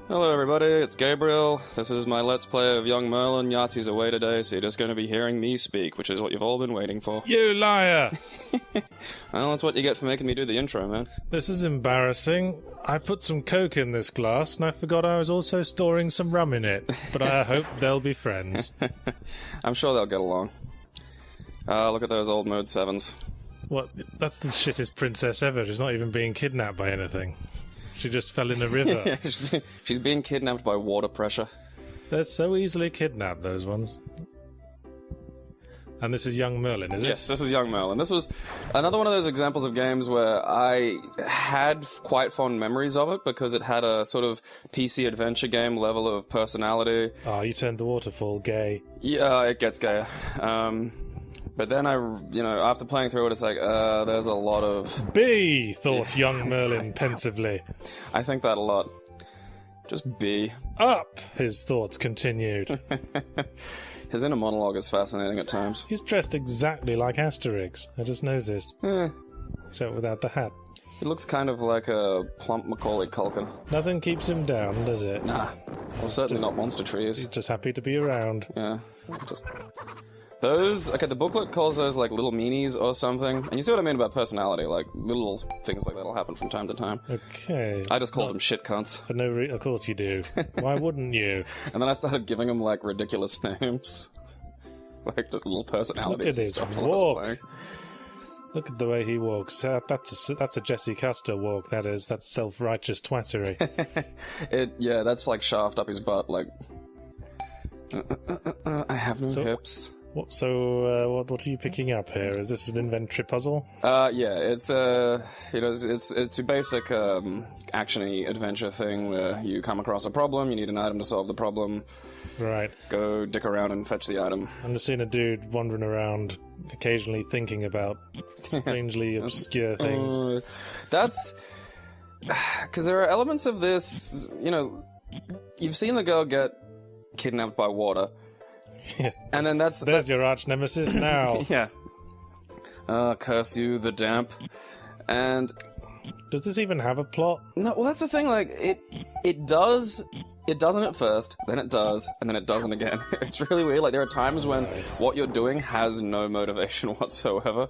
Hello everybody, it's Gabriel. This is my Let's Play of Young Merlin. Yahtzee's away today, so you're just going to be hearing me speak, which is what you've all been waiting for. You liar! Well, that's what you get for making me do the intro, man. This is embarrassing. I put some Coke in this glass, and I forgot I was also storing some rum in it. But I hope they'll be friends. I'm sure they'll get along. Look at those old Mode 7s. What? That's the shittest princess ever. She's not even being kidnapped by anything. She just fell in a river. She's being kidnapped by water pressure. They're so easily kidnapped, those ones. And this is Young Merlin, is it? Yes, this is Young Merlin. This was another one of those examples of games where I had quite fond memories of it because it had a sort of PC adventure game level of personality. Oh, you turned the waterfall gay. Yeah, it gets gayer. But then after playing through it, it's like, there's a lot of... B, thought Young Merlin pensively. I think that a lot. Just B. Up, his thoughts continued. His inner monologue is fascinating at times. He's dressed exactly like Asterix. I just noticed. Except without the hat. He looks kind of like a plump Macaulay Culkin. Nothing keeps him down, does it? Nah. Well, certainly not monster trees. He's just happy to be around. Yeah. Just... Those, okay, the booklet calls those like little meanies or something, and you see what I mean about personality, like little things like that'll happen from time to time. Okay. I just called them shit cunts. For no reason, of course you do. Why wouldn't you? And then I started giving them like ridiculous names. Like just little personalities. Look at his walk. Look at the way he walks. That's a Jesse Custer walk, that is. That's self-righteous twattery. Yeah, that's like shaft up his butt, like... I have no hips. What are you picking up here? Is this an inventory puzzle? Yeah, it's it's a basic action-y adventure thing where you come across a problem, you need an item to solve the problem. Right. Go dick around and fetch the item. I'm just seeing a dude wandering around, occasionally thinking about strangely obscure things. That's... Because there are elements of this, you've seen the girl get kidnapped by water. Yeah. And then there's your arch nemesis now. Yeah. Curse you, the damp. And... Does this even have a plot? No, well, that's the thing, like, it does... It doesn't at first, then it does, and then it doesn't again. It's really weird. Like, there are times when what you're doing has no motivation whatsoever.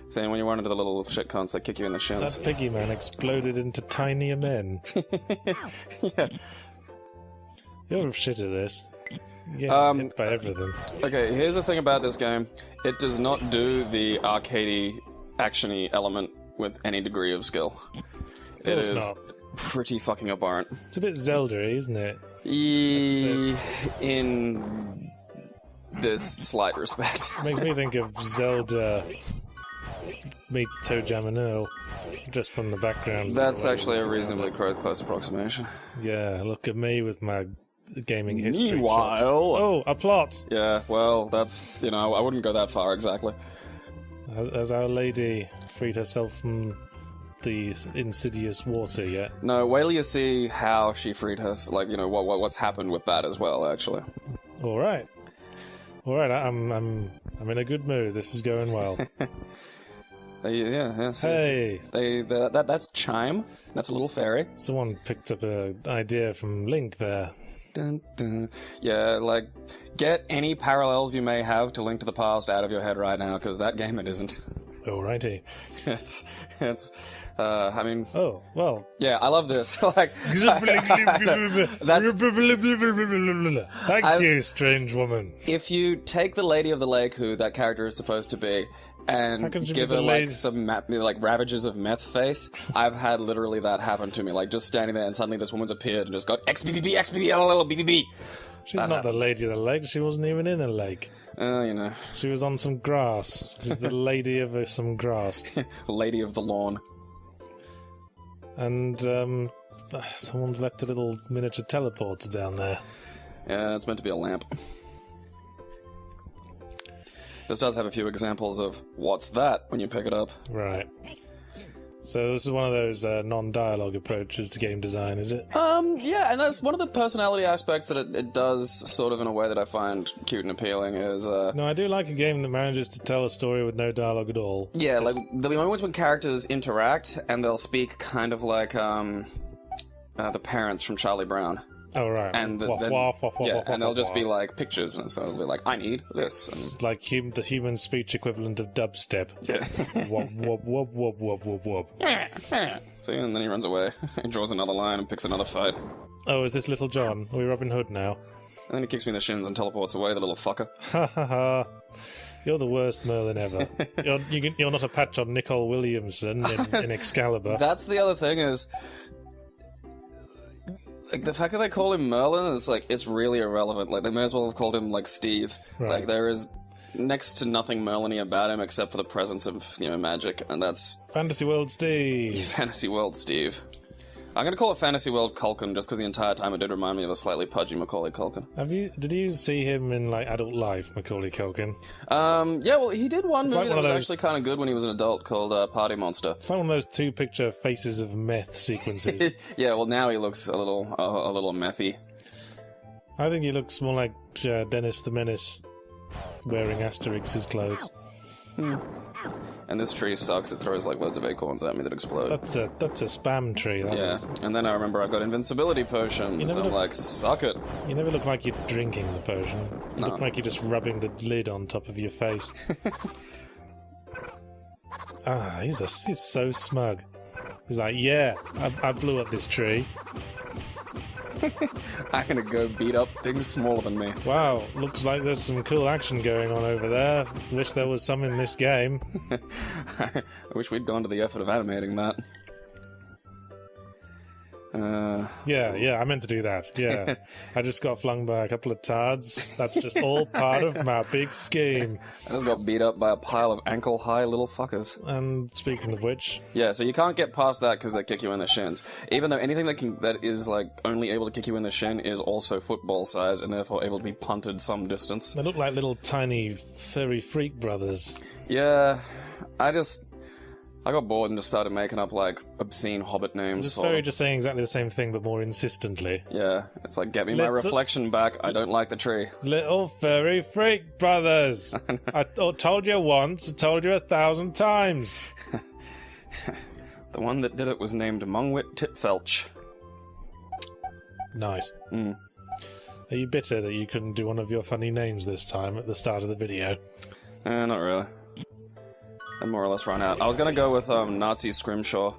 Saying when you run into the little shit cunts that kick you in the shins. That piggy man exploded into tinier men. Yeah. You're shit at this. Yeah, hit by everything. Okay, here's the thing about this game. It does not do the arcadey, action-y element with any degree of skill. It is not. Pretty fucking abhorrent. It's a bit Zelda-y, isn't it? In this slight respect. It makes me think of Zelda meets Toe Jam and Earl, just from the background. That's actually a reasonably close approximation. Yeah, look at me with my gaming history. Meanwhile... Shots. Oh, a plot! Yeah, well, that's, I wouldn't go that far exactly. Has Our Lady freed herself from the insidious water yet? No, wait till you see how she freed herself, like, what's happened with that as well, actually. Alright, I'm in a good mood, this is going well. Yes. Hey! That's Chime. That's a little fairy. Someone picked up an idea from Link there. Dun, dun. Yeah, like, get any parallels you may have to Link to the Past out of your head right now, because that game it isn't. Alrighty. I mean... Oh, well... Yeah, I love this. Like... Thank you, strange woman. If you take the Lady of the Lake, who that character is supposed to be, and give her, like, some ravages of meth face, I've had literally that happen to me. Like, just standing there and suddenly this woman's appeared and just got XBBB, XBB, LLL, BBB. She's not the Lady of the Lake. She wasn't even in a lake. You know. She was on some grass. She's the lady of some grass. Lady of the lawn. And, someone's left a little miniature teleporter down there. Yeah, it's meant to be a lamp. This does have a few examples of what's that when you pick it up. Right. So this is one of those non-dialogue approaches to game design, is it? Yeah, and that's one of the personality aspects that it does sort of in a way that I find cute and appealing is... No, I do like a game that manages to tell a story with no dialogue at all. Yeah, like, there'll be moments when characters interact, and they'll speak kind of like, the parents from Charlie Brown. Oh, right. And Waff, then, waff, waff, yeah, waff, and they'll waff, just be waff. like pictures, and so they'll be like, I need this. And It's like the human speech equivalent of dubstep. yeah. Wop, wop, wop, wop, wop, wop, wop. See, and then he runs away. He draws another line and picks another fight. Oh, is this Little John? Are we Robin Hood now? And then he kicks me in the shins and teleports away, the little fucker. Ha ha ha. You're the worst Merlin ever. You're not a patch on Nicol Williamson in Excalibur. That's the other thing is... Like, the fact that they call him Merlin is, like, it's really irrelevant. Like, they may as well have called him, like, Steve. Right. Like, there is next to nothing Merlin-y about him except for the presence of, magic, and that's Fantasy World Steve. Fantasy World Steve. I'm gonna call it Fantasy World Culkin just because the entire time it did remind me of a slightly pudgy Macaulay Culkin. Did you see him in, like, Adult Life, Macaulay Culkin? Yeah, well, he did one movie like that one was of those- actually kind of good when he was an adult called Party Monster. It's like one of those two-picture faces of meth sequences. Yeah, well, now he looks a little methy. I think he looks more like Dennis the Menace wearing Asterix's clothes. And this tree sucks. It throws like loads of acorns at me that explode. That's a spam tree. That Yeah, is. and then I remember I've got invincibility potions. never I'm look- like, suck it. You never look like you're drinking the potion. You No. look like you're just rubbing the lid on top of your face. He's so smug. He's like, yeah, I blew up this tree. I'm gonna go beat up things smaller than me. Wow, looks like there's some cool action going on over there. Wish there was some in this game. I wish we'd gone to the effort of animating that. Yeah, I meant to do that. Yeah. I just got flung by a couple of tards. That's just all part of my big scheme. I just got beat up by a pile of ankle-high little fuckers. And speaking of which, Yeah, so you can't get past that because they kick you in the shins. Even though anything that is like only able to kick you in the shin is also football size and therefore able to be punted some distance. they look like little tiny furry freak brothers. Yeah, I got bored and just started making up like obscene hobbit names. Just for very them. just saying exactly the same thing, but more insistently. Yeah, it's like, get me my Let's- reflection back. I don't like the tree. Little furry freak brothers. I told you once, I told you 1,000 times. The one that did it was named Mungwit Titfelch. Nice. Mm. Are you bitter that you couldn't do one of your funny names this time at the start of the video? Not really. I more or less run out. I was gonna go with Nazi Scrimshaw.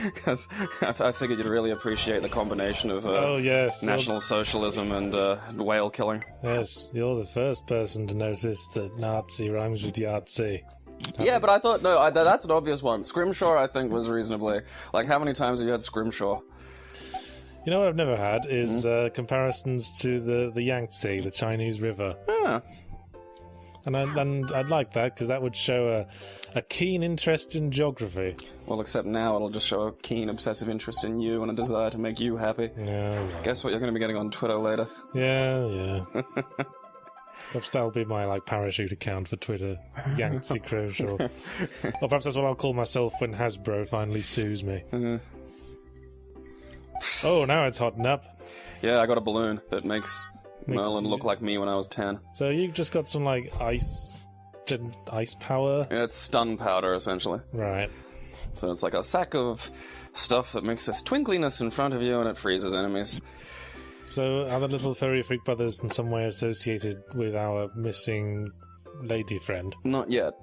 Because I figured you'd really appreciate the combination of Oh, yes. National Socialism and whale killing. Yes, you're the first person to notice that Nazi rhymes with Yahtzee. Yeah, but I thought, no, that's an obvious one. Scrimshaw, I think, was reasonably... Like, how many times have you had Scrimshaw? You know what I've never had is comparisons to the Yangtze, the Chinese river. Yeah. And I'd like that, because that would show a keen interest in geography. Well, except now it'll just show a keen, obsessive interest in you and a desire to make you happy. Yeah, right. Guess what you're going to be getting on Twitter later? Yeah. Perhaps that'll be my, like, parachute account for Twitter. Yangtze Crowshaw. Or perhaps that's what I'll call myself when Hasbro finally sues me. Oh, now it's hotting up. Yeah, I got a balloon that makes Merlin look like me when I was 10. So you just got some, like, ice power? Yeah, it's stun powder, essentially. Right. So it's like a sack of stuff that makes this twinkliness in front of you and it freezes enemies. So are the little furry freak brothers in some way associated with our missing lady friend? Not yet.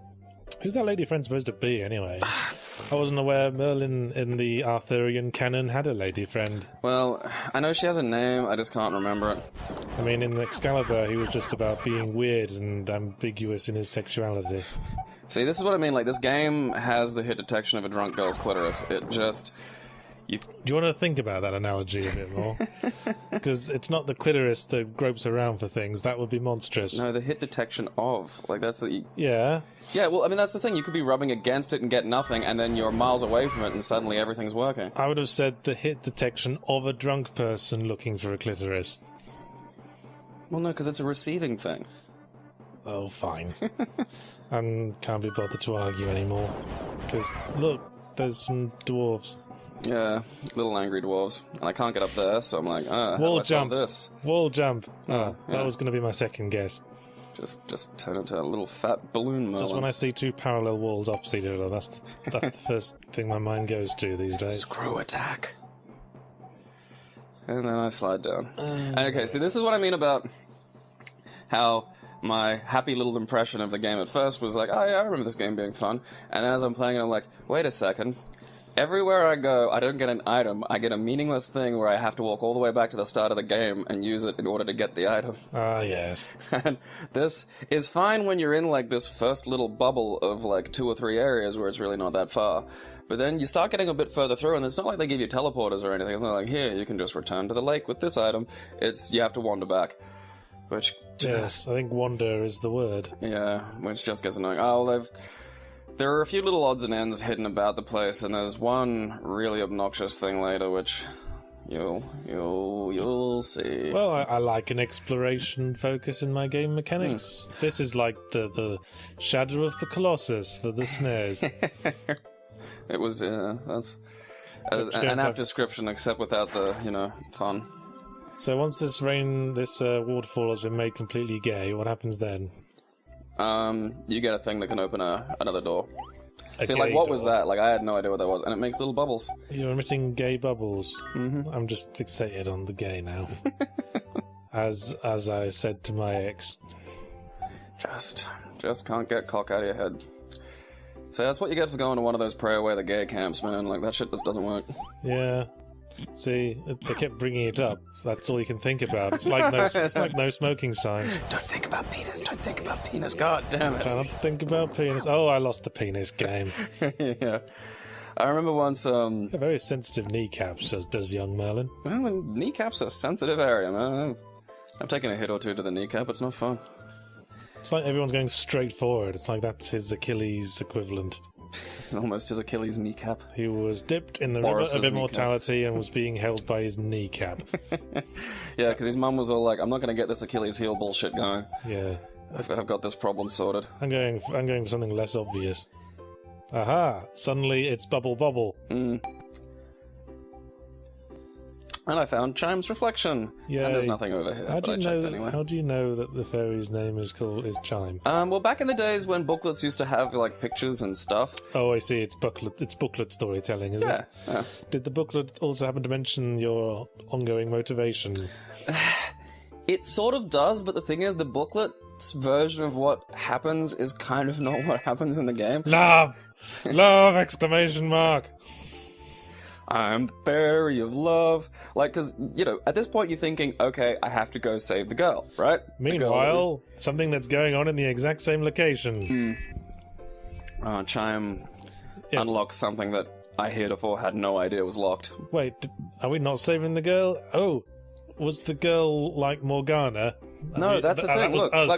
Who's that lady friend supposed to be, anyway? I wasn't aware Merlin in the Arthurian canon had a lady friend. Well, I know she has a name, I just can't remember it. I mean, in Excalibur, he was just about being weird and ambiguous in his sexuality. See, this is what I mean, like, this game has the hit detection of a drunk girl's clitoris. It just... Do you want to think about that analogy a bit more? Because it's not the clitoris that gropes around for things. That would be monstrous. No, the hit detection of. Like, that's the... Yeah. Yeah, well, I mean, that's the thing. You could be rubbing against it and get nothing, and then you're miles away from it, and suddenly everything's working. I would have said the hit detection of a drunk person looking for a clitoris. Well, no, because it's a receiving thing. Oh, fine. And can't be bothered to argue anymore. Because, look, there's some dwarves. Yeah, little angry dwarves. And I can't get up there, so I'm like, how do Wall I solve jump. this? Wall jump. Oh, yeah. that was going to be my second guess. Just turn into a little fat balloon Merlin. Just when I see two parallel walls opposite each other, that's the first thing my mind goes to these days. Screw attack. And then I slide down. And okay, see, this is what I mean about how my happy little impression of the game at first was like, oh yeah, I remember this game being fun. And then as I'm playing it, I'm like, wait a second. Everywhere I go, I don't get an item. I get a meaningless thing where I have to walk all the way back to the start of the game and use it in order to get the item. Ah, yes. And this is fine when you're in, like, this first little bubble of, like, 2 or 3 areas where it's really not that far. But then you start getting a bit further through, and it's not like they give you teleporters or anything. It's not like, here, you can just return to the lake with this item. It's, you have to wander back. Which... Yes, I think wander is the word. Yeah, which just gets annoying. Oh, there are a few little odds and ends hidden about the place, and there's one really obnoxious thing later, which you'll see. Well, I like an exploration focus in my game mechanics. This is like the Shadow of the Colossus for the SNES. It was, that's an apt description, except without the, fun. So once this waterfall has been made completely gay, what happens then? You get a thing that can open another door. See, gay like, what door. was that? Like, I had no idea what that was, and it makes little bubbles. You're emitting gay bubbles. I'm just fixated on the gay now. as I said to my ex. Just can't get cock out of your head. So that's what you get for going to one of those pray away the gay camps, man. Like, that shit just doesn't work. Yeah. See, they kept bringing it up. That's all you can think about. It's like no smoking signs. Don't think about penis. Don't think about penis. God damn it. Try not to think about penis. Oh, I lost the penis game. Yeah. I remember once, A very sensitive kneecaps, does young Merlin. Well, kneecaps are a sensitive area, man. I've taken a hit or two to the kneecap. It's not fun. It's like everyone's going straight forward. It's like that's his Achilles equivalent. Almost his Achilles kneecap. He was dipped in the river of immortality and was being held by his kneecap. Yeah, because his mum was all like, I'm not going to get this Achilles heel bullshit going. Yeah. I've got this problem sorted. I'm going for something less obvious. Aha! Suddenly it's Bubble. And I found Chime's reflection. Yay. And there's nothing over here, but I checked anyway. How do you know that the fairy's name is Chime? Well, back in the days when booklets used to have, like, pictures and stuff. Oh, I see. It's booklet storytelling, is it? Yeah. Did the booklet also happen to mention your ongoing motivation? It sort of does, but the thing is, the booklet's version of what happens is kind of not what happens in the game. Love! Love! Exclamation mark! I'm the fairy of love. Like, because, at this point you're thinking, okay, I have to go save the girl, right? Meanwhile, something that's going on in the exact same location. Chime unlocks something that I heretofore had no idea was locked. Wait, are we not saving the girl? Oh, was the girl like Morgana? No, that's the thing.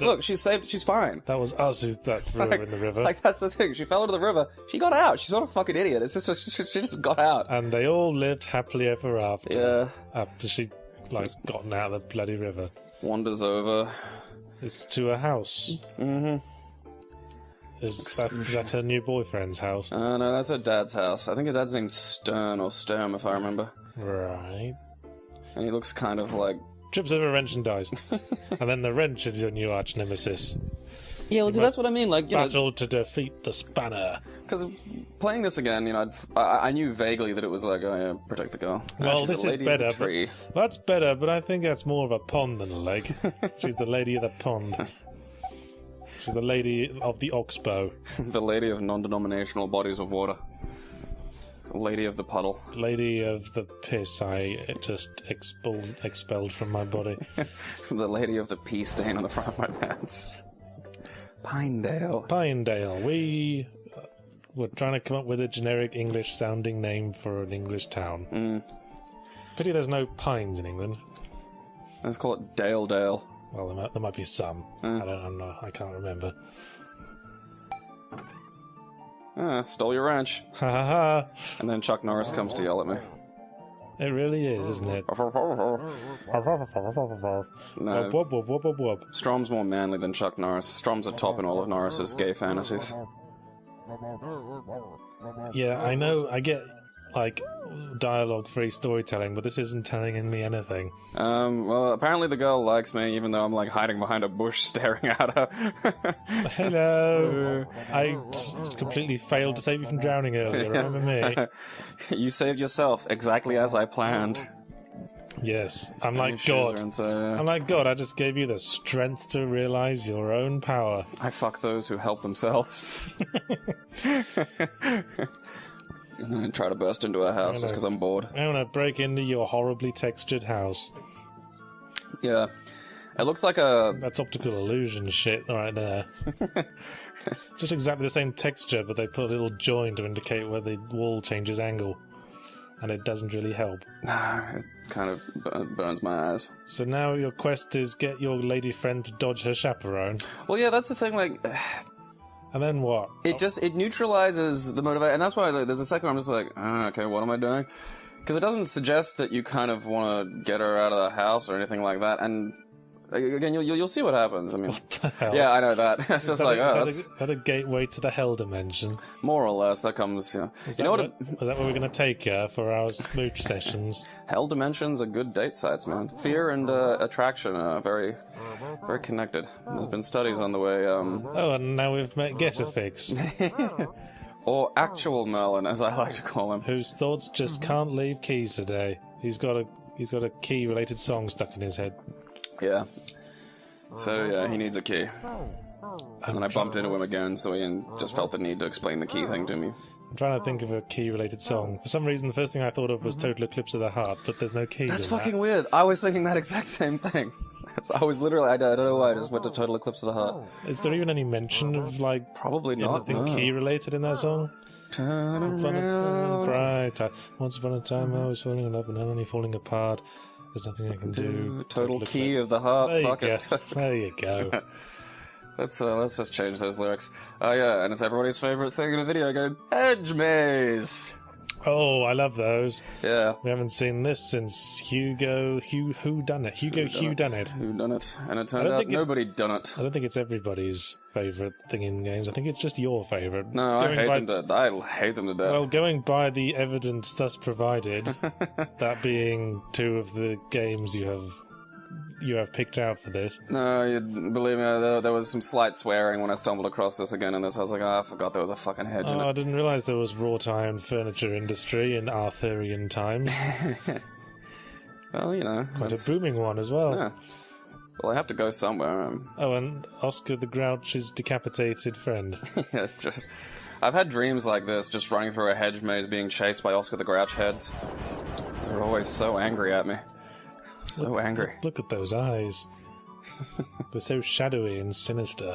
Look, she's saved. She's fine. That was us who threw her in the river. Like, that's the thing. She fell into the river. She got out. She's not a fucking idiot. It's just she just got out. And they all lived happily ever after. Yeah. After she gotten out of the bloody river. Wanders over. It's to a house. Mm-hmm. Is that her new boyfriend's house? No, that's her dad's house. I think her dad's name's Stern or Sturm, if I remember. Right. And he looks kind of like... Trips over a wrench and dies. And then the wrench is your new arch nemesis. Yeah, well, see, that's what I mean. Like, battle to defeat the spanner. Because playing this again, I knew vaguely that it was like, oh yeah, protect the girl. Well, this is better. That's better, but I think that's more of a pond than a lake. She's the lady of the pond. She's the lady of the oxbow. The lady of non-denominational bodies of water. The lady of the puddle. Lady of the piss I just expelled from my body. The lady of the pee stain on the front of my pants. Pinedale. We were trying to come up with a generic English-sounding name for an English town. Pity there's no pines in England. Let's call it Dale. Well, there might be some. I don't know. I can't remember. Stole your ranch. Ha ha ha. And then Chuck Norris comes to yell at me. It really is, isn't it? No. Strom's more manly than Chuck Norris. Strom's a top in all of Norris's gay fantasies. Yeah, I know. I get, dialogue-free storytelling, but this isn't telling me anything. Well, apparently the girl likes me, even though I'm, hiding behind a bush staring at her. Hello! I completely failed to save you from drowning earlier, remember me? You saved yourself, exactly as I planned. Yes, I'm Your like shoes God. are insane. I'm like God. I just gave you the strength to realize your own power. I fuck those who help themselves. And then I try to burst into a house just because I'm bored. I'm gonna break into your horribly textured house. Yeah. It looks like a... That's optical illusion shit right there. Just exactly the same texture, but they put a little join to indicate where the wall changes angle. And it doesn't really help. It kind of burns my eyes. So now your quest is get your lady friend to dodge her chaperone. Well, yeah, that's the thing, like... And then what? It neutralizes the motivation, and that's why there's a second where I'm just like, okay, what am I doing? Because it doesn't suggest that you kind of want to get her out of the house or anything like that, and again, you'll see what happens. I mean, What the hell? yeah, I know that. It's just like, is that a gateway to the hell dimension? more or less, that comes, Is you know that what? is that where we're going to take her for our smooch sessions? Hell dimensions are good date sites, man. Fear and attraction are very, very connected. There's been studies on the way, Oh, and now we've met Getafix, or actual Merlin, as I like to call him. whose thoughts just can't leave keys today. He's got a key-related song stuck in his head. Yeah. So yeah, he needs a key. And I bumped into him again, so he just felt the need to explain the key thing to me. I'm trying to think of a key-related song. For some reason, the first thing I thought of was Total Eclipse of the Heart, but there's no keys That's in fucking that. weird. I was thinking that exact same thing. I was literally, I don't know why, I just went to Total Eclipse of the Heart. Is there even any mention of, like, Probably not, anything no. key-related in that song? Turn Fun around. bright. Once upon a time I was falling in love, but not only falling apart. There's nothing I can do. Total key of the heart, There you fuck go. it. There you go. Let's just change those lyrics. Oh yeah, and it's everybody's favorite thing in a video game, Hedge Maze! Oh, I love those. Yeah. We haven't seen this since Who Done It. Who Done It. Who done it? And it turned don't out think it's- nobody done it. I don't think it's everybody's favourite thing in games. I think it's just your favourite. No, I hate them to death. Well, going by the evidence thus provided, that being two of the games you have picked out for this. No, you believe me, there was some slight swearing when I stumbled across this again, and I was like, I forgot there was a fucking hedge in Oh, I it. didn't realise there was wrought iron furniture industry in Arthurian times. Well, you know. Quite it's- a booming one as well. Yeah. Well, I have to go somewhere. Oh, and Oscar the Grouch's decapitated friend. Yeah, I've had dreams like this, just running through a hedge maze being chased by Oscar the Grouch heads. They're always so angry at me. So angry. Look at those eyes. They're so shadowy and sinister.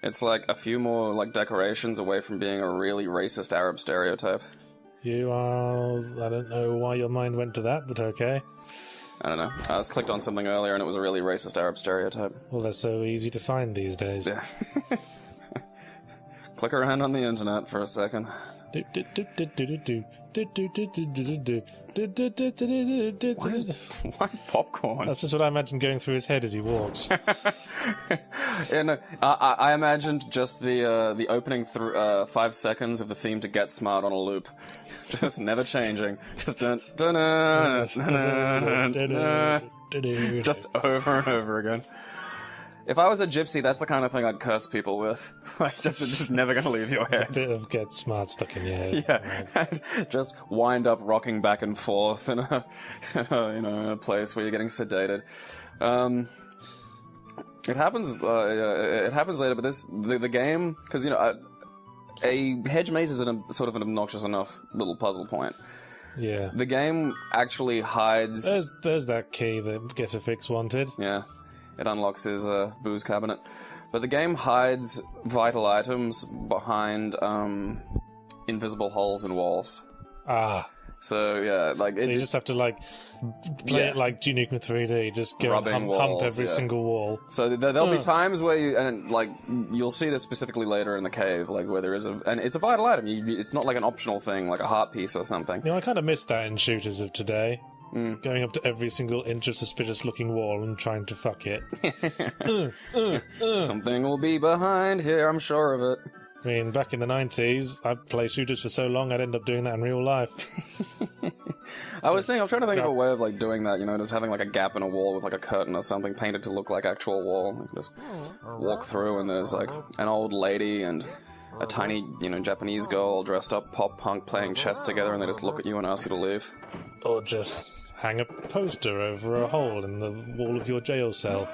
It's like a few more like decorations away from being a really racist Arab stereotype. You are... I don't know why your mind went to that, but okay. I don't know. I just clicked on something earlier and it was a really racist Arab stereotype. Well, they're so easy to find these days. Yeah. Click around on the internet for a second. Why popcorn? That's just what I imagine going through his head as he walks. Yeah, no, I imagined just the opening 5 seconds of the theme to Get Smart on a loop. Just never changing. Just dun, dun, dun, dun, dun, dun. Just over and over again. If I was a gypsy, that's the kind of thing I'd curse people with. Like, just never gonna leave your head. Bit of Get Smart stuck in your head. Yeah, just wind up rocking back and forth in a place where you're getting sedated. It happens. It happens later, but the game, because a hedge maze is sort of an obnoxious enough little puzzle point. Yeah. The game actually hides. There's that key that Getafix wanted. Yeah, it unlocks his booze cabinet. But the game hides vital items behind invisible holes in walls. Ah. So yeah, like So you just have to play it like Duke Nukem 3D, just go and Rubbing hump walls, every yeah. single wall. So there'll be times where you'll see this specifically later in the cave, like where there is and it's a vital item. It's not like an optional thing, like a heart piece or something. I kind of miss that in shooters of today. Going up to every single inch of suspicious-looking wall and trying to fuck it. Something will be behind here, I'm sure of it. I mean, back in the 90s, I'd play shooters for so long I'd end up doing that in real life. I'm trying to think of a way of like doing that, just having like a gap in a wall with like a curtain or something painted to look like actual wall. Like, just walk through and there's like an old lady and a tiny, Japanese girl dressed up pop punk playing chess together, and they just look at you and ask you to leave. Or just hang a poster over a hole in the wall of your jail cell.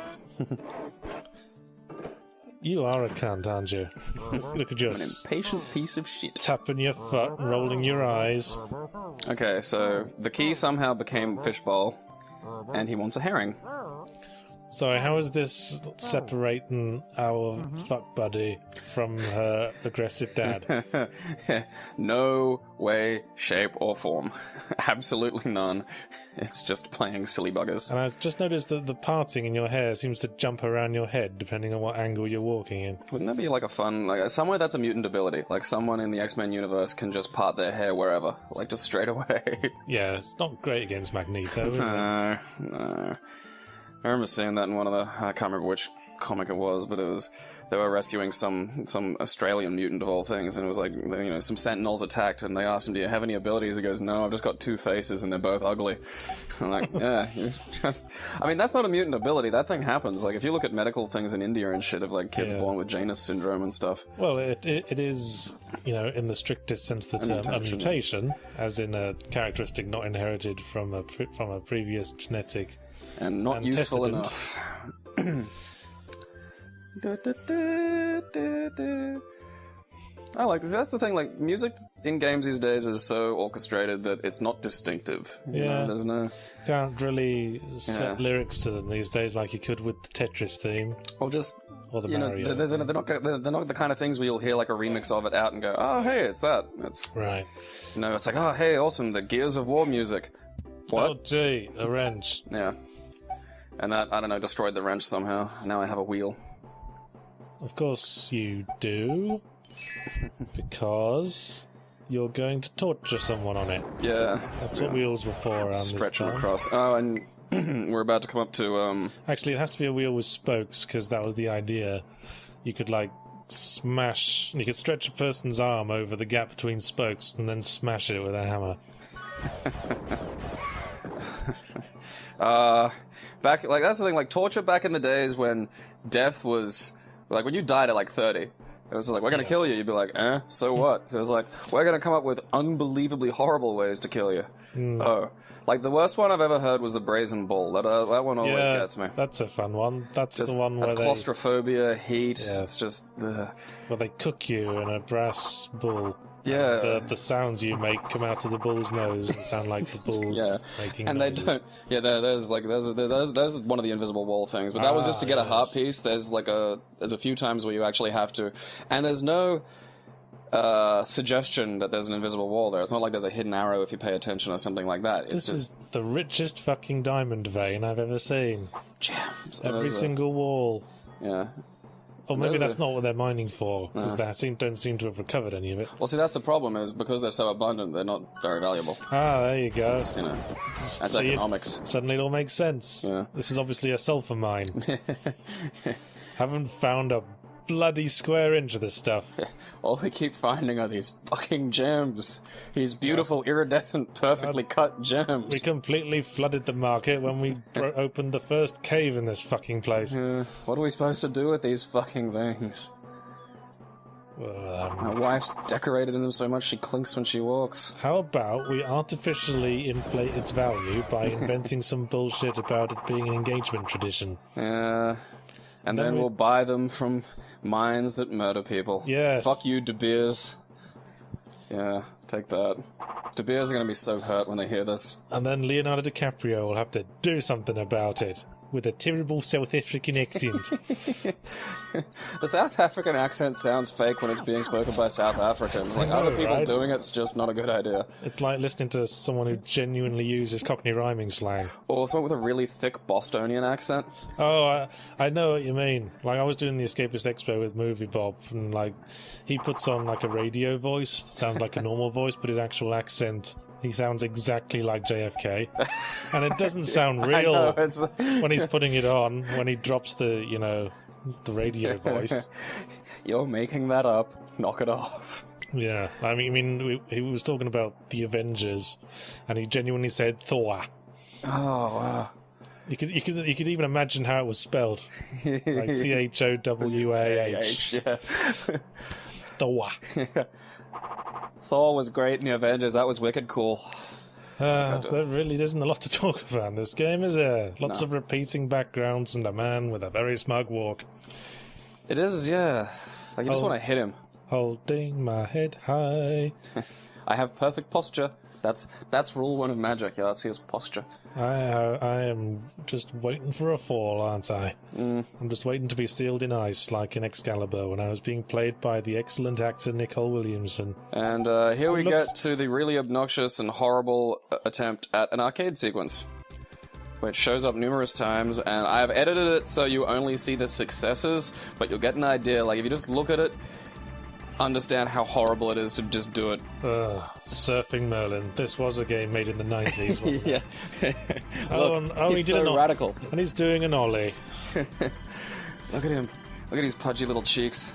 You are a cunt, aren't you? Look at you. An impatient piece of shit. Tapping your foot, rolling your eyes. Okay, so the key somehow became fishbowl, and he wants a herring. Sorry, how is this separating our fuck buddy from her aggressive dad? No way, shape, or form. Absolutely none. It's just playing silly buggers. And I just noticed that the parting in your hair seems to jump around your head depending on what angle you're walking in. Wouldn't that be like a fun, somewhere that's a mutant ability? Like someone in the X-Men universe can just part their hair wherever, like just straight away. Yeah, it's not great against Magneto, is it? No. I remember seeing that in one of the, I can't remember which comic it was, but they were rescuing some Australian mutant of all things, and it was like, some Sentinels attacked, and they asked him, do you have any abilities? He goes, no, I've just got 2 faces, and they're both ugly. I'm like, yeah, it's just, that's not a mutant ability, that thing happens. Like, if you look at medical things in India and shit, of like kids born with Janus syndrome and stuff. Well, it is, in the strictest sense the term, a mutation, as in a characteristic not inherited from a previous genetic and not useful enough. I like this. That's the thing, like, music in games these days is so orchestrated that it's not distinctive. There's no... Can't really set lyrics to them these days like you could with the Tetris theme. Or just... Or the Mario. They're not the kind of things where you'll hear, like, a remix of it out and go, oh, hey, it's that. It's... Right. It's like, oh, hey, awesome, the Gears of War music. What? Oh, gee, a wrench. Yeah. And that, I don't know, destroyed the wrench somehow. Now I have a wheel. Of course you do. Because you're going to torture someone on it. Yeah. That's what wheels were for around this time. Stretch them across. Oh, and we're about to come up to... Actually, it has to be a wheel with spokes, because that was the idea. You could, smash... You could stretch a person's arm over the gap between spokes and then smash it with a hammer. That's the thing, torture back in the days when death was... when you died at 30, it was like, we're gonna kill you. You'd be like, so what? So it was like, we're gonna come up with unbelievably horrible ways to kill you. Oh. The worst one I've ever heard was the Brazen Bull. That one always gets me. That's a fun one. That's the one where that's claustrophobia, heat, it's just... Where they cook you in a brass bull. Yeah. And, the sounds you make come out of the bull's nose and sound like the bull's making and noises. They don't... Yeah, there's one of the invisible wall things, but that was just to get a heart piece. There's there's a few times where you actually have to... And there's no... suggestion that there's an invisible wall there. It's not like there's a hidden arrow if you pay attention or something like that. This is the richest fucking diamond vein I've ever seen. Gems. Every single wall. Yeah. Or maybe that's not what they're mining for, because they don't seem to have recovered any of it. Well, see, that's the problem, is because they're so abundant, they're not very valuable. There you go. That's economics. Suddenly it all makes sense. Yeah. This is obviously a sulfur mine. Haven't found a bloody square inch of this stuff. All we keep finding are these fucking gems. These beautiful, iridescent, perfectly cut gems. We completely flooded the market when we opened the first cave in this fucking place. What are we supposed to do with these fucking things? Well, my wife's decorated in them so much she clinks when she walks. How about we artificially inflate its value by inventing some bullshit about it being an engagement tradition? Yeah... And then we'll buy them from mines that murder people. Yes. Fuck you, De Beers. Yeah, take that. De Beers are going to be so hurt when they hear this. And then Leonardo DiCaprio will have to do something about it. With a terrible South African accent. The South African accent sounds fake when it's being spoken by South Africans. Other people doing it's just not a good idea. It's like listening to someone who genuinely uses Cockney rhyming slang. Or someone with a really thick Bostonian accent. Oh, I know what you mean. I was doing the Escapist Expo with Movie Bob, and he puts on a radio voice, sounds like a normal voice, but his actual accent... He sounds exactly like JFK. And it doesn't sound real when he's putting it on, when he drops the radio voice. You're making that up. Knock it off. Yeah. He was talking about the Avengers, and he genuinely said Thor. Oh, wow. You could even imagine how it was spelled. Thowah. Yeah. Thor. Thor was great in the Avengers. That was wicked cool. There really isn't a lot to talk about in this game, is there? Lots of repeating backgrounds and a man with a very smug walk. It is, yeah. Like, you just want to hit him. Holding my head high. I have perfect posture. That's rule 1 of magic. Yahtzee's posture. I am just waiting for a fall, aren't I? I'm just waiting to be sealed in ice, like in Excalibur, when I was being played by the excellent actor Nicol Williamson. And here we get to the really obnoxious and horrible attempt at an arcade sequence, which shows up numerous times, and I have edited it so you only see the successes, but you'll get an idea. Like, if you just look at it, understand how horrible it is to just do it. Surfing Merlin. This was a game made in the 90s, wasn't it? Yeah. He's he did so radical. And he's doing an ollie. Look at him. Look at his pudgy little cheeks.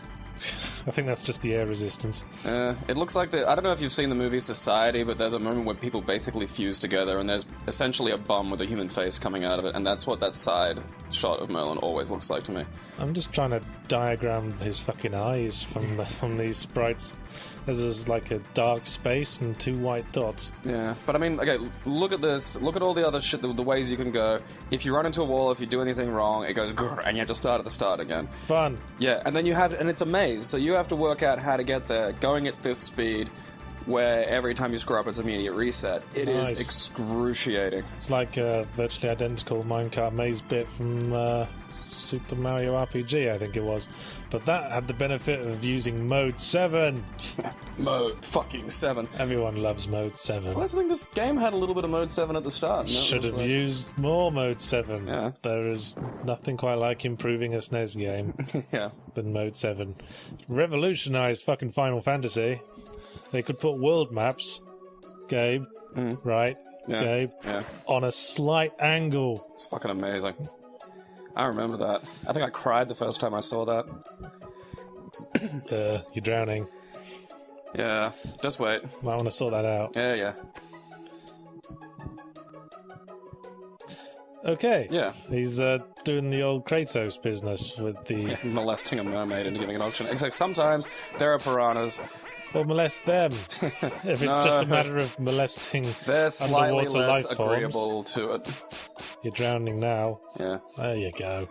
I think that's just the air resistance. It looks like I don't know if you've seen the movie Society, but there's a moment where people basically fuse together, and there's essentially a bum with a human face coming out of it, and that's what that side shot of Merlin always looks like to me. I'm just trying to diagram his fucking eyes from these sprites. There's like a dark space and 2 white dots. Yeah, but I mean, okay, look at this. Look at all the other shit, the ways you can go. If you run into a wall, if you do anything wrong, it goes grrr, and you have to start at the start again. Fun. Yeah, and then and it's a maze, so you have to work out how to get there, going at this speed, where every time you screw up, it's immediate reset. It is excruciating. It's like a virtually identical minecart maze bit from Super Mario RPG, I think it was. But that had the benefit of using Mode 7. Mode fucking 7. Everyone loves Mode 7. Well, I think this game had a little bit of Mode 7 at the start. Should have used more Mode 7. Yeah. There is nothing quite like improving a SNES game than Mode 7. Revolutionized fucking Final Fantasy. They could put world maps, Gabe, right? Yeah. Gabe, on a slight angle. It's fucking amazing. I remember that. I think I cried the first time I saw that. You're drowning. Yeah, just wait. I want to sort that out. Yeah. Okay. Yeah. He's doing the old Kratos business with the... molesting a mermaid into giving an auction. Except sometimes there are piranhas. Or molest them. If it's just a matter of molesting they're slightly underwater less life forms. agreeable to it. You're drowning now. Yeah. There you go.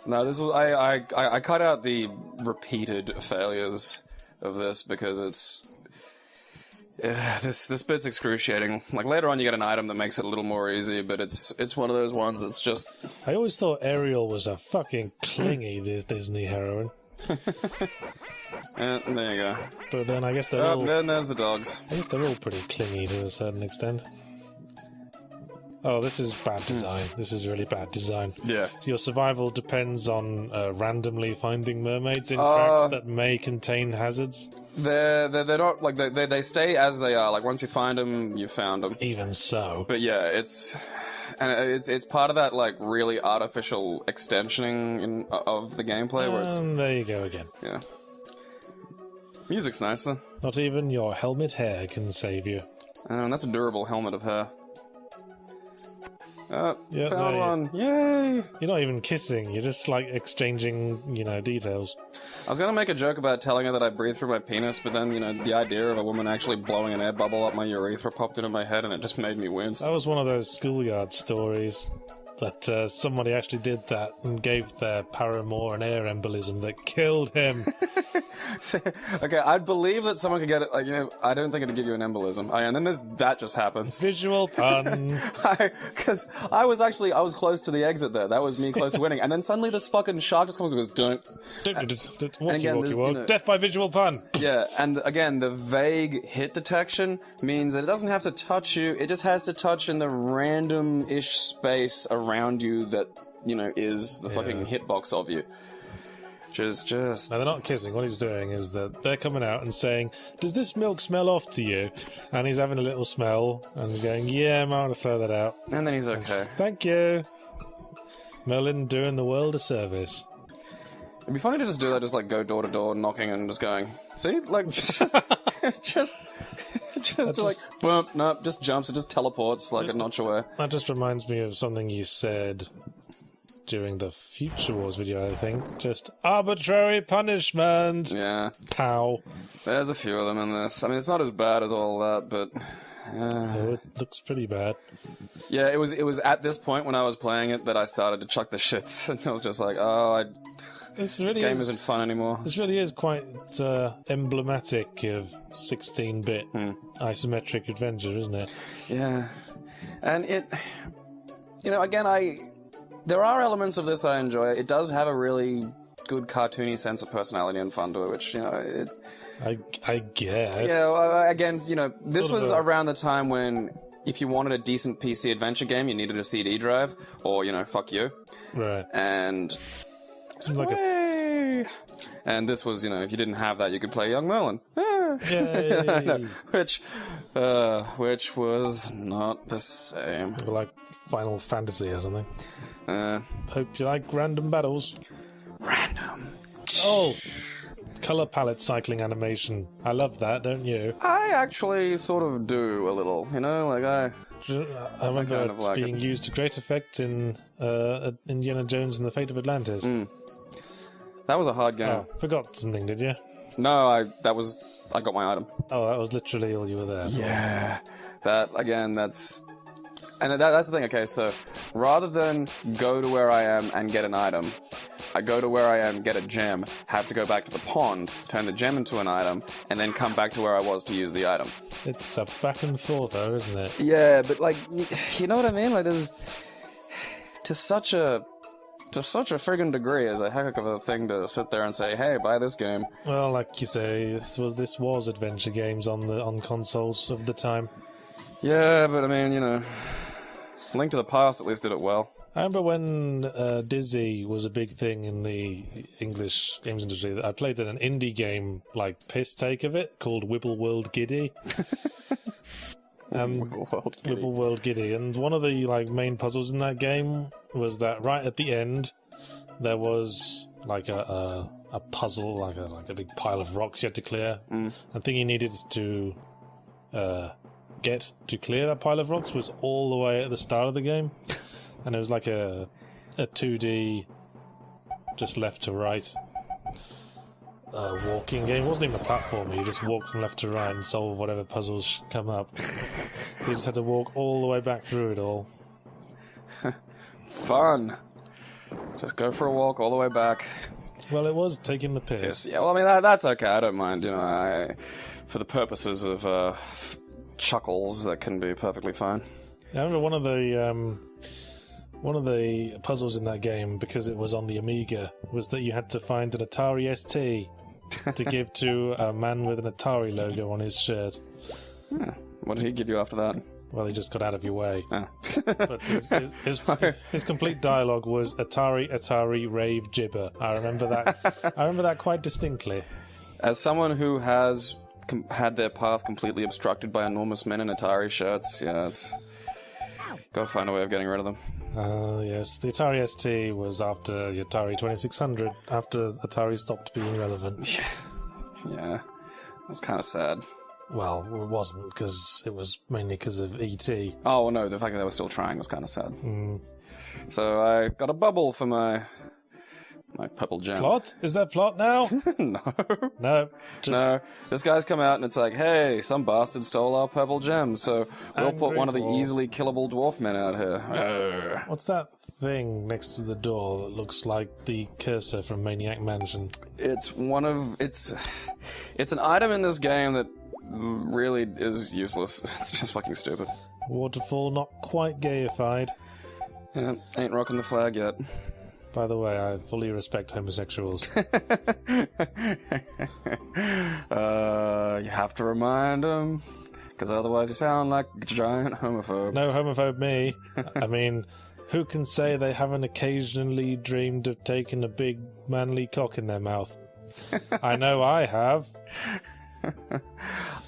No, this was I cut out the repeated failures of this because it's this bit's excruciating. Like later on, you get an item that makes it a little more easy, but it's one of those ones that's just. I always thought Ariel was a fucking clingy Disney heroine. There you go. But then I guess they're all. Then there's the dogs. I guess they're all pretty clingy to a certain extent. Oh, this is bad design. This is really bad design. Yeah. Your survival depends on randomly finding mermaids in cracks that may contain hazards. They're not like they stay as they are. Like once you find them, you found them. Even so. But yeah, it's part of that like really artificial extensioning of the gameplay. Where it's, there you go again. Yeah. Music's nice though. Not even your helmet hair can save you. That's a durable helmet of hair. Yeah, found one. Yay! You're not even kissing, you're just like exchanging, details. I was gonna make a joke about telling her that I breathe through my penis, but then, the idea of a woman actually blowing an air bubble up my urethra popped into my head and it just made me wince. That was one of those schoolyard stories that somebody actually did that and gave their paramour an air embolism that killed him. Okay, I'd believe that someone could get it, I don't think it'd give you an embolism. And then that just happens. Visual pun. Because I was close to the exit there. That was me close to winning. And then suddenly this fucking shark just comes and goes, don't. Walkie. Death by visual pun. Yeah, and again, the vague hit detection means that it doesn't have to touch you, it just has to touch in the random-ish space around you that, is the fucking hitbox of you. Just. No, they're not kissing. What he's doing is that they're coming out and saying, "Does this milk smell off to you?" And he's having a little smell and going, "Yeah, I might want to throw that out." And then he's okay. Thank you. Merlin doing the world a service. It'd be funny to just do that, just like go door to door, knocking and just going, see? Like, just like, boom, no, just jumps, it just teleports like a notch away. That just reminds me of something you said during the Future Wars video, I think. Just arbitrary punishment! Yeah. Pow. There's a few of them in this. I mean, it's not as bad as all that, but... Oh, it looks pretty bad. Yeah, it was at this point when I was playing it that I started to chuck the shits. And I was just like, this game isn't fun anymore. This really is quite emblematic of 16-bit isometric adventure, isn't it? Yeah. And it... You know, again, there are elements of this I enjoy. It does have a really good cartoony sense of personality and fun to it, which, you know... I guess. Yeah, again, you know, this was around the time when if you wanted a decent PC adventure game, you needed a CD drive, or, you know, fuck you. Right. And... Seems like And this was, you know, if you didn't have that, you could play Young Merlin. Yay. Which was not the same. Like Final Fantasy or something. Hope you like random battles. Random. Oh! Color palette cycling animation. I love that, don't you? I actually sort of do a little, you know, like I remember kind of like being used to great effect in Indiana Jones and the Fate of Atlantis. That was a hard game. Oh, forgot something, did you? No, I got my item. Oh, that was literally all you were there for. Yeah. That's the thing, okay, so rather than go to where I am and get an item, I go to where I am, get a gem, have to go back to the pond, turn the gem into an item, and then come back to where I was to use the item. It's a back and forth, though, isn't it? Yeah, but, like, you know what I mean? Like, there's... To such a friggin' degree is a heck of a thing to sit there and say, hey, buy this game. Well, like you say, this was adventure games on consoles of the time. Yeah, but I mean, you know, Link to the Past at least did it well. I remember when Dizzy was a big thing in the English games industry. I played an indie game, like, piss take of it, called Wibble World Giddy. Wibble World Giddy. And one of the, like, main puzzles in that game was that right at the end, there was, like, a puzzle, like a big pile of rocks you had to clear. The thing you needed to get to clear that pile of rocks was all the way at the start of the game. And it was like a 2D, just left to right, walking game. It wasn't even a platformer, you just walked from left to right and solve whatever puzzles come up. So you just had to walk all the way back through it all. Fun. Just go for a walk all the way back. Well, it was taking the piss. Yes, yeah, well, I mean, that's okay, I don't mind, you know, for the purposes of chuckles, that can be perfectly fine. I remember one of the puzzles in that game, because it was on the Amiga, was that you had to find an Atari ST to give to a man with an Atari logo on his shirt. What did he give you after that? Well, he just got out of your way. Oh. But his complete dialogue was Atari, rave, gibber. I remember that quite distinctly. As someone who has had their path completely obstructed by enormous men in Atari shirts, yeah, it's... Gotta find a way of getting rid of them. Yes. The Atari ST was after the Atari 2600, after Atari stopped being relevant. Yeah. That's kind of sad. Well, it wasn't, because it was mainly because of E.T. Oh, well, no, the fact that they were still trying was kind of sad. So I got a bubble for my purple gem. Plot? Is that plot now? No. No. No. This guy's come out and it's like, hey, some bastard stole our purple gem, so we'll put one of the easily killable dwarf men out here. What's that thing next to the door that looks like the cursor from Maniac Mansion? It's an item in this game that really is useless. It's just fucking stupid. Waterfall not quite gayified. Yeah, ain't rocking the flag yet. By the way, I fully respect homosexuals. You have to remind them, because otherwise you sound like a giant homophobe. No homophobe me. I mean, who can say they haven't occasionally dreamed of taking a big manly cock in their mouth? I know I have.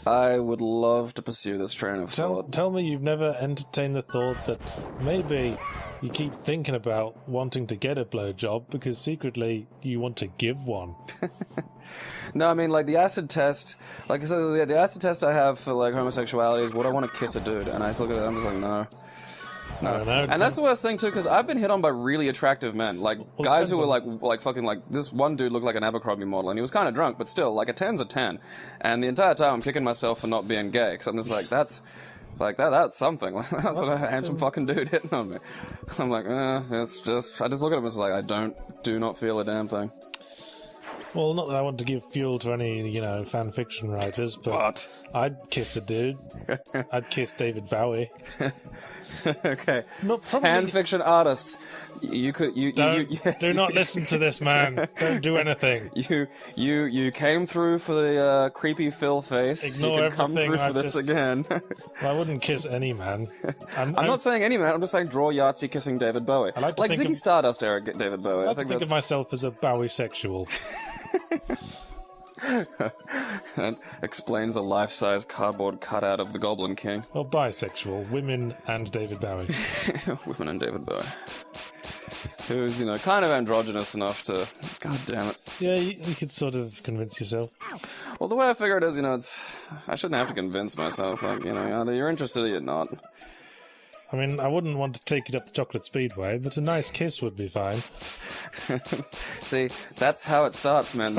I would love to pursue this train of thought. Tell me you've never entertained the thought that maybe you keep thinking about wanting to get a blowjob because secretly you want to give one. No, I mean, like, the acid test, like I said, the acid test I have for, like, homosexuality is, would I want to kiss a dude? And I just look at it and I'm just like, no. I don't know. And that's the worst thing too, because I've been hit on by really attractive men, like guys who were like fucking like this one dude looked like an Abercrombie model, and he was kind of drunk, but still, like a 10's a 10. And the entire time I'm kicking myself for not being gay, because I'm just like that's something. That's a handsome fucking dude hitting on me. I'm like, it's just I just look at him and it's like do not feel a damn thing. Well, not that I want to give fuel to any, fan fiction writers, but I'd kiss a dude. I'd kiss David Bowie. Okay. Fan fiction artists. You do not listen to this man. Don't do anything. You came through for the creepy Phil face. Ignore you can come through for this again. Well, I wouldn't kiss any man. I'm not saying any man. I'm just saying draw Yahtzee kissing David Bowie. Like Ziggy Stardust era David Bowie. I think of myself as a Bowie-sexual. That explains a life-size cardboard cutout of the Goblin King. Well, bisexual. Women and David Bowie. Women and David Bowie. Who's, kind of androgynous enough to... God damn it. Yeah, you could sort of convince yourself. Well, the way I figure it is, I shouldn't have to convince myself. Like, either you're interested or you're not. I mean, I wouldn't want to take it up the chocolate speedway, but a nice kiss would be fine. See, that's how it starts, man.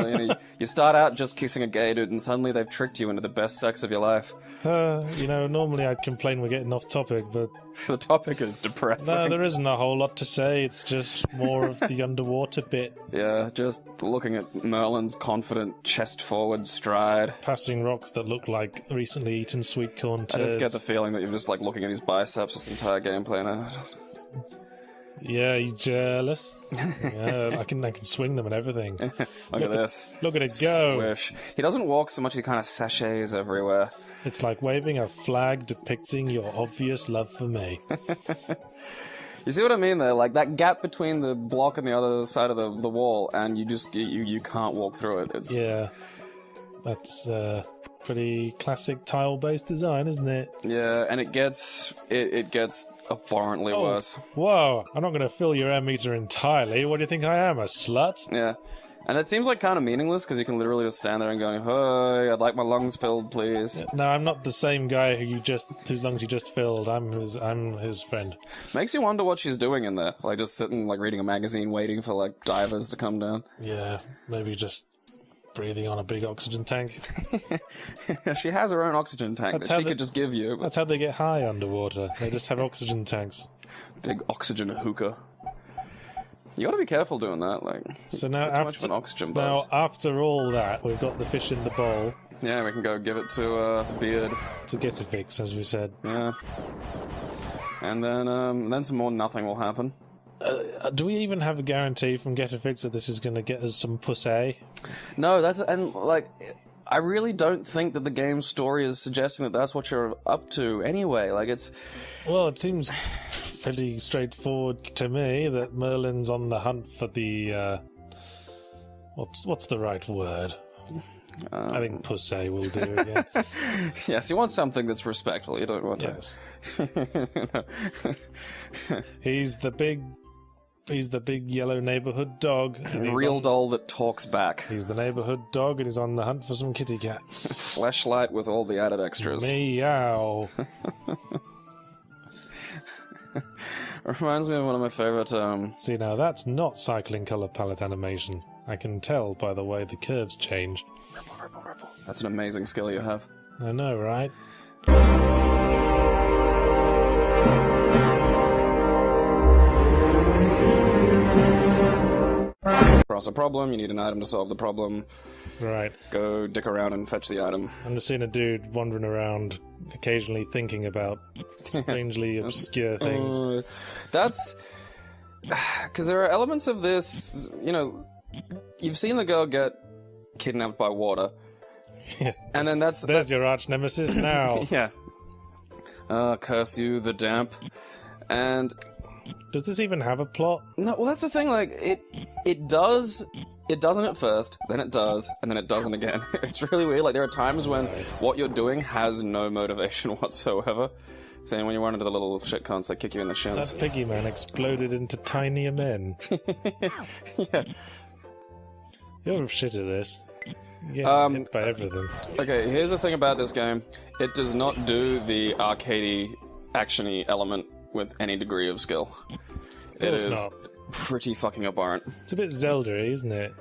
You start out just kissing a gay dude, and suddenly they've tricked you into the best sex of your life. Normally I'd complain we're getting off topic, but... The topic is depressing. No, there isn't a whole lot to say. It's just more of the underwater bit. Yeah, just looking at Merlin's confident chest-forward stride. Passing rocks that look like recently eaten sweet corn turds. I just get the feeling that you're just, looking at his biceps this entire gameplay now. Yeah, you jealous? Yeah, I can swing them and everything. Look at this. Look at it go. Swish. He doesn't walk so much, he kind of sachets everywhere. It's like waving a flag depicting your obvious love for me. You see what I mean there? Like, that gap between the block and the other side of the wall, and you just, you can't walk through it. Yeah. That's, pretty classic tile-based design, isn't it? Yeah, and it gets abhorrently worse. Whoa, I'm not going to fill your air meter entirely. What do you think I am, a slut? Yeah. And that seems like kind of meaningless, because you can literally just stand there and go, "Hey, I'd like my lungs filled, please." No, I'm not the same guy whose lungs you just filled. I'm his friend. Makes you wonder what she's doing in there. Like, just sitting, reading a magazine, waiting for, divers to come down. Yeah, maybe just breathing on a big oxygen tank. She has her own oxygen tank that she could just give you. That's how they get high underwater. They just have oxygen tanks. Big oxygen hookah. You gotta be careful doing that, So now too much of an oxygen buzz. Now, after all that, we've got the fish in the bowl. Yeah, we can go give it to Beard. To get a fix, as we said. Yeah. And then some more nothing will happen. Do we even have a guarantee from Get a Fix that this is going to get us some pussy? No, I really don't think that the game's story is suggesting that that's what you're up to anyway. Well, it seems pretty straightforward to me that Merlin's on the hunt for the, what's the right word? I think pussy will do again. Yes, you want something that's respectful. You don't want to... Yes. He's the big yellow neighborhood dog. Real doll that talks back. He's the neighborhood dog and he's on the hunt for some kitty cats. Fleshlight with all the added extras. Meow. Reminds me of one of my favorite... See, now that's not cycling color palette animation. I can tell by the way the curves change. Ripple. That's an amazing skill you have. I know, right? Cross a problem, you need an item to solve the problem. Right. Go dick around and fetch the item. I'm just seeing a dude wandering around, occasionally thinking about strangely obscure things. That's... Because there are elements of this, you've seen the girl get kidnapped by water. Yeah. And then There's your arch nemesis now. Yeah. Curse you, the damp. And... Does this even have a plot? No, well, that's the thing, it does... It doesn't at first, then it does, and then it doesn't again. It's really weird. There are times when what you're doing has no motivation whatsoever. Saying when you run into the little shit cons that kick you in the shins. That piggy man exploded into tinier men. Yeah. You're shit at this. You get hit by everything. Okay, here's the thing about this game. It does not do the arcadey, action-y element with any degree of skill. It course is not. pretty fucking abhorrent. It's a bit Zelda-y, isn't it?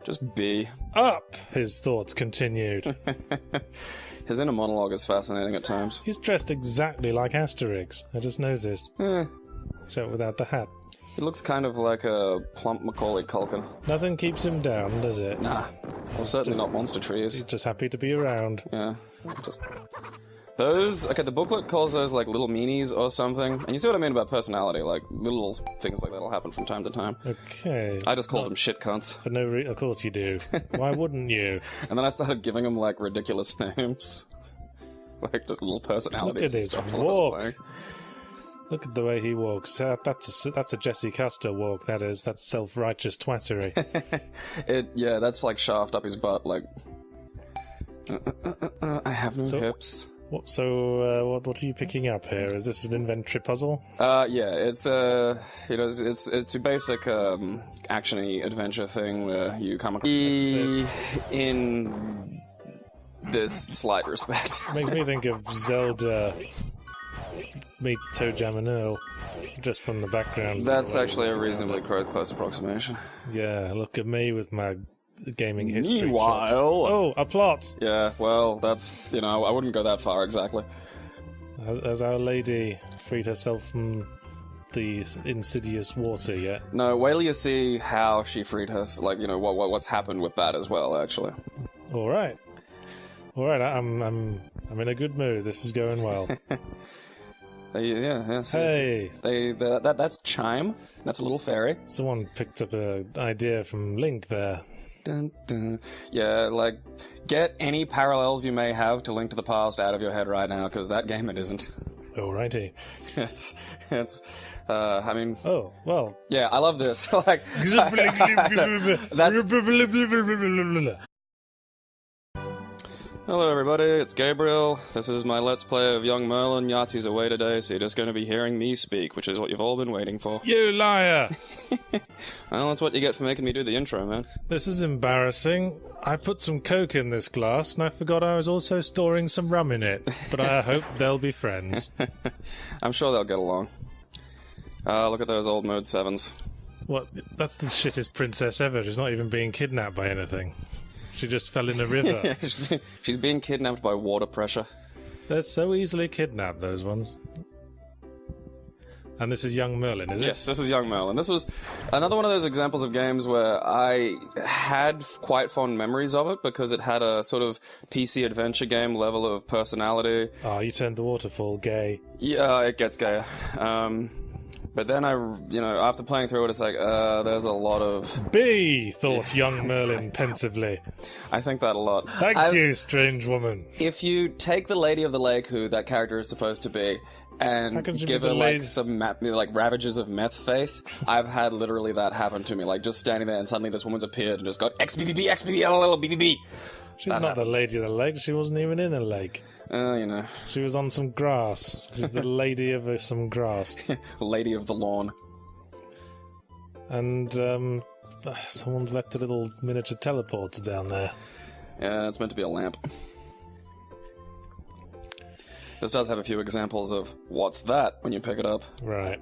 Just B. Up! His thoughts continued. His inner monologue is fascinating at times. He's dressed exactly like Asterix. I just noticed. Except without the hat. He looks kind of like a plump Macaulay Culkin. Nothing keeps him down, does it? Nah. Well, certainly not monster trees. He's just happy to be around. Yeah. Just... Those... Okay, the booklet calls those, like, little meanies or something. And you see what I mean about personality. Like, little things like that'll happen from time to time. Okay. I just called them shit cunts. For no reason. Of course you do. Why wouldn't you? And then I started giving them, like, ridiculous names. Like, just little personalities. Look at and his stuff while I was walk. playing. Look at the way he walks. That's a Jesse Custer walk, that is. That's self-righteous twattery. Yeah, that's like shaft up his butt, like... I have no hips. What are you picking up here? Is this an inventory puzzle? Yeah, it's it's a basic action-y adventure thing where you come across in this slight respect. Makes me think of Zelda meets Toe Jam and Earl, just from the background. That's actually a reasonably close approximation. Yeah, look at me with my gaming history. Meanwhile... Oh, a plot! Yeah, well, that's, I wouldn't go that far exactly. Has Our Lady freed herself from the insidious water yet? No, wait till you see how she freed her, like, what's happened with that as well, actually. Alright, I'm in a good mood, this is going well. Hey! That's Chime. That's a little fairy. Someone picked up an idea from Link there. Dun, dun. Yeah, like, get any parallels you may have to Link to the Past out of your head right now, because that game it isn't. Alrighty. I mean... Oh, well. Yeah, I love this. Like... Hello everybody, it's Gabriel. This is my Let's Play of Young Merlin. Yahtzee's away today, so you're just going to be hearing me speak, which is what you've all been waiting for. You liar! Well, that's what you get for making me do the intro, man. This is embarrassing. I put some Coke in this glass, and I forgot I was also storing some rum in it. But I hope they'll be friends. I'm sure they'll get along. Look at those old Mode 7s. What? That's the shittest princess ever. She's not even being kidnapped by anything. She just fell in a river. Yeah, she's being kidnapped by water pressure. They're so easily kidnapped, those ones. And this is Young Merlin, is it? Yes, this is Young Merlin. This was another one of those examples of games where I had quite fond memories of it because it had a sort of PC adventure game level of personality. Oh, you turned the waterfall gay. Yeah, it gets gayer. But then after playing through it, it's like, there's a lot of... B, thought Young Merlin pensively. I think that a lot. Thank you, strange woman. If you take the Lady of the Lake, who that character is supposed to be, and give her, like, some ravages of meth face, I've had literally that happen to me. Like, just standing there and suddenly this woman's appeared and just got XBBB, XBB, LLL, BBB. She's not the Lady of the Lake. She wasn't even in a lake. She was on some grass. She's the lady of some grass. Lady of the lawn. And, someone's left a little miniature teleporter down there. Yeah, it's meant to be a lamp. This does have a few examples of what's that when you pick it up. Right.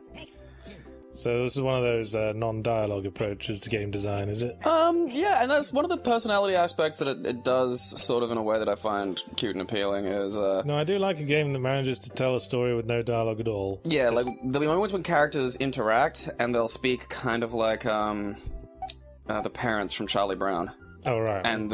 So this is one of those non-dialogue approaches to game design, is it? Yeah, and that's one of the personality aspects that it does sort of in a way that I find cute and appealing is... No, I do like a game that manages to tell a story with no dialogue at all. Yeah, like, there'll be moments when characters interact, and they'll speak kind of like, the parents from Charlie Brown. Oh, right. And